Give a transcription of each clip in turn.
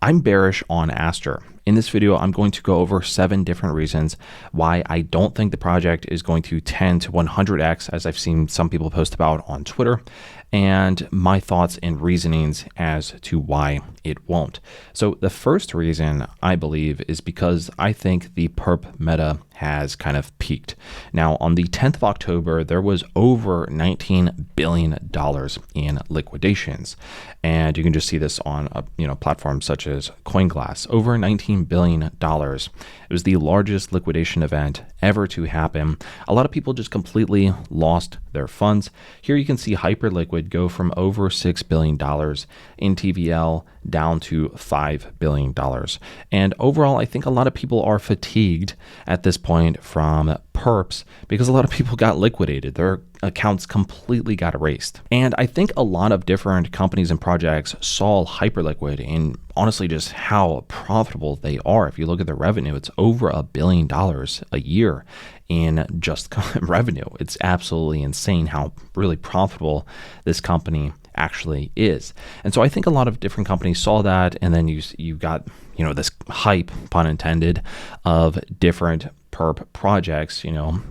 I'm bearish on Aster. In this video, I'm going to go over 7 different reasons why I don't think the project is going to 10 to 100x, as I've seen some people post about on Twitter, and my thoughts and reasonings as to why it won't. So the first reason I believe is because I think the perp meta has kind of peaked. Now, on the 10th of October, there was over $19 billion in liquidations. And you can just see this on platforms such as CoinGlass, over $19 billion. It was the largest liquidation event ever to happen. A lot of people just completely lost their funds. Here you can see Hyperliquid go from over $6 billion in TVL down to $5 billion. And overall, I think a lot of people are fatigued at this point from perps because a lot of people got liquidated. Their accounts completely got erased. And I think a lot of different companies and projects saw Hyperliquid and honestly just how profitable they are. If you look at the revenue, it's over $1 billion a year in just revenue. It's absolutely insane how really profitable this company actually is. And so I think a lot of different companies saw that, and then you got this hype, pun intended, of different perp projects,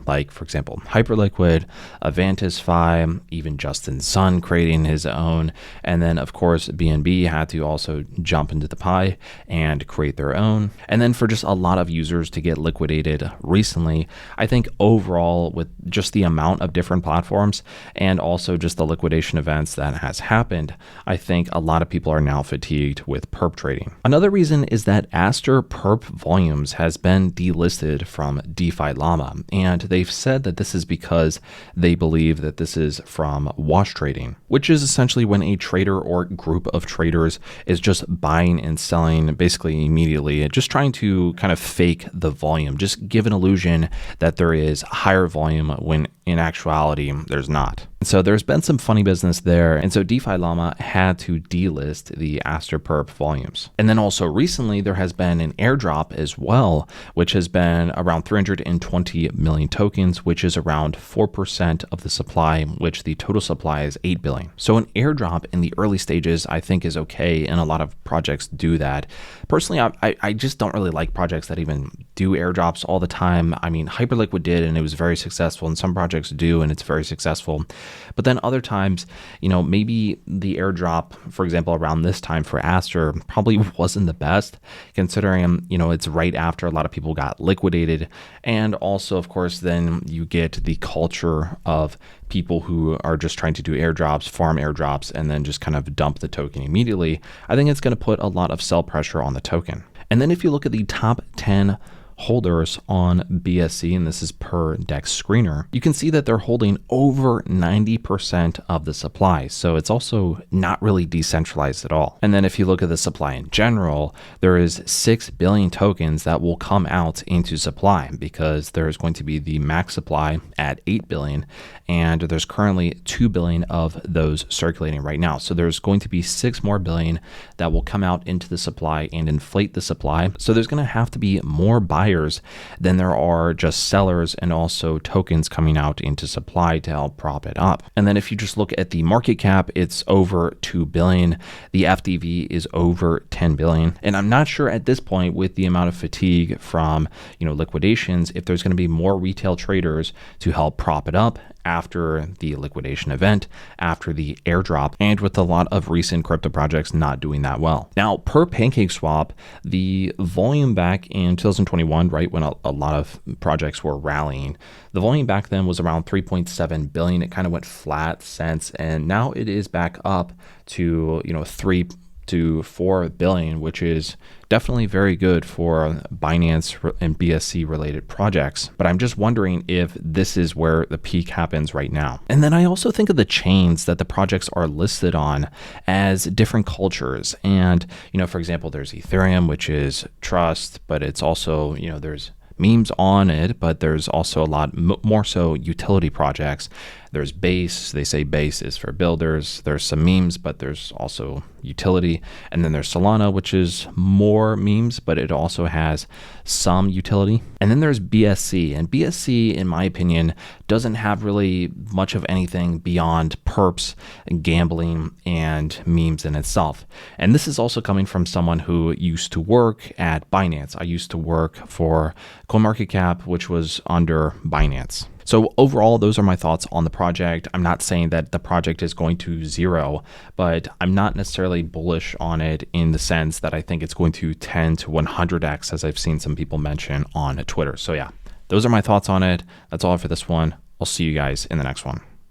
like for example Hyperliquid, Avantis, even Justin Sun creating his own, and then of course BNB had to also jump into the pie and create their own. And then for just a lot of users to get liquidated recently, I think overall with just the amount of different platforms and also just the liquidation events that has happened, I think a lot of people are now fatigued with perp trading. Another reason is that Aster perp volumes has been delisted from DeFi Llama, and they've said that this is because they believe that this is from wash trading, which is essentially when a trader or group of traders is just buying and selling basically immediately, just trying to kind of fake the volume, just give an illusion that there is higher volume when in actuality there's not. So there's been some funny business there, and so DeFi Llama had to delist the Aster perp volumes. And then also recently there has been an airdrop as well, which has been around 320 million tokens, which is around 4% of the supply, which the total supply is 8 billion. So an airdrop in the early stages I think is okay, and a lot of projects do that. Personally, I just don't really like projects that even do airdrops all the time. I mean, Hyperliquid did, and it was very successful, and some projects do, and it's very successful. But then other times, maybe the airdrop, for example, around this time for Aster probably wasn't the best, considering, it's right after a lot of people got liquidated. And also, of course, then you get the culture of people who are just trying to do airdrops, farm airdrops, and then just kind of dump the token immediately. I think it's going to put a lot of sell pressure on the token. And then if you look at the top 10 holders on BSC, and this is per Dex Screener, you can see that they're holding over 90% of the supply. So it's also not really decentralized at all. And then if you look at the supply in general, there is 6 billion tokens that will come out into supply because there's going to be the max supply at 8 billion, and there's currently 2 billion of those circulating right now. So there's going to be 6 more billion that will come out into the supply and inflate the supply. So there's going to have to be more buyers than there are just sellers, and also tokens coming out into supply to help prop it up. And then if you just look at the market cap, it's over 2 billion. The FDV is over 10 billion. And I'm not sure at this point, with the amount of fatigue from liquidations, if there's going to be more retail traders to help prop it up after the liquidation event, after the airdrop, and with a lot of recent crypto projects not doing that well. Now, per PancakeSwap, the volume back in 2021, right when a lot of projects were rallying, the volume back then was around 3.7 billion. It kind of went flat since, and now it is back up to 3 to 4 billion, which is definitely very good for Binance and BSC related projects. But I'm just wondering if this is where the peak happens right now. And then I also think of the chains that the projects are listed on as different cultures. And, for example, there's Ethereum, which is trust, but it's also, there's memes on it, but there's also a lot more so utility projects. There's base. They say base is for builders. There's some memes, but there's also utility. And then there's Solana, which is more memes, but it also has some utility. And then there's BSC. And BSC, in my opinion, doesn't have really much of anything beyond perps and gambling and memes in itself. And this is also coming from someone who used to work at Binance. I used to work for CoinMarketCap, which was under Binance. So overall, those are my thoughts on the project. I'm not saying that the project is going to zero, but I'm not necessarily bullish on it in the sense that I think it's going to 10 to 100x, as I've seen some people mention on Twitter. So yeah, those are my thoughts on it. That's all for this one. I'll see you guys in the next one.